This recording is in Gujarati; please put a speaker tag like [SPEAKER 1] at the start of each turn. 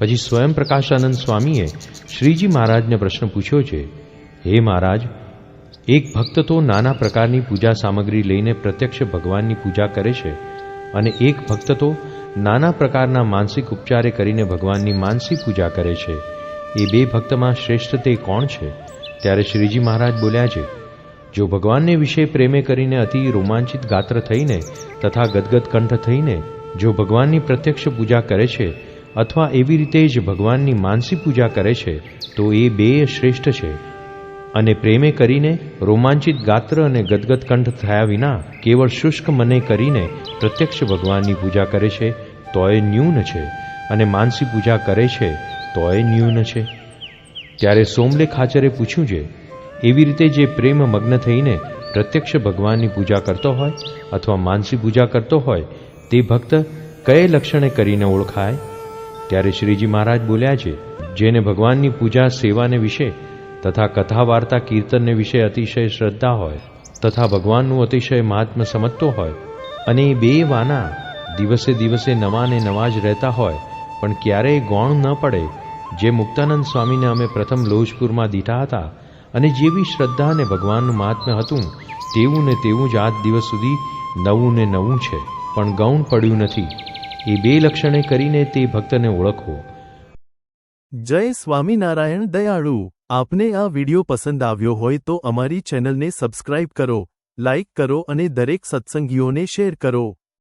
[SPEAKER 1] પછી સ્વયં પ્રકાશાનંદ સ્વામીએ શ્રીજી મહારાજને પ્રશ્ન પૂછ્યો છે, હે મહારાજ, એક ભક્ત તો નાના પ્રકારની પૂજા સામગ્રી લઈને પ્રત્યક્ષ ભગવાનની પૂજા કરે છે અને એક ભક્ત તો નાના પ્રકારના માનસિક ઉપચારે કરીને ભગવાનની માનસિક પૂજા કરે છે. એ બે ભક્તમાં શ્રેષ્ઠ તે કોણ છે? ત્યારે શ્રીજી મહારાજ બોલ્યા છે, જો ભગવાનને વિશે પ્રેમે કરીને અતિ રોમાંચિત ગાત્ર થઈને તથા ગદગદ કંઠ થઈને જો ભગવાનની પ્રત્યક્ષ પૂજા કરે છે અથવા એવી રીતે જ ભગવાનની માનસી પૂજા કરે છે તો એ બે શ્રેષ્ઠ છે. અને પ્રેમે કરીને રોમાંચિત ગાત્ર અને ગદગદ કંઠ થયા વિના કેવળ શુષ્ક મને કરીને પ્રત્યક્ષ ભગવાનની પૂજા કરે છે તોય ન્યૂન છે, અને માનસી પૂજા કરે છે તોય ન્યૂન છે. ત્યારે સોમલે ખાચરે પૂછ્યું છે, એવી રીતે જે પ્રેમ મગ્ન થઈને પ્રત્યક્ષ ભગવાનની પૂજા કરતો હોય અથવા માનસી પૂજા કરતો હોય તે ભક્ત કયે લક્ષણે કરીને ઓળખાય? ત્યારે શ્રીજી મહારાજ બોલ્યા છે, જેને ભગવાનની પૂજા સેવાને વિશે તથા કથા વાર્તા કીર્તનને વિશે અતિશય શ્રદ્ધા હોય તથા ભગવાનનું અતિશય મહાત્મ્ય સમજતો હોય અને એ બે વાના દિવસે દિવસે નવા ને નવા જ રહેતા હોય પણ ક્યારેય ગૌણ ન પડે, જે મુક્તાનંદ સ્વામીને અમે પ્રથમ લોજપુરમાં દીઠા હતા અને જેવી શ્રદ્ધા અને ભગવાનનું મહાત્મ્ય હતું તેવું ને તેવું જ આજ દિવસ સુધી નવું ને નવું છે, પણ ગૌણ પડ્યું નથી. એ બે લક્ષણે કરીને તે ભક્તને ઓળખવો.
[SPEAKER 2] જય સ્વામિનારાયણ દયાળુ. આપને આ વિડિયો પસંદ આવ્યો હોય તો અમારી ચેનલને સબસ્ક્રાઇબ કરો, લાઇક કરો અને દરેક સત્સંગીઓને શેર કરો.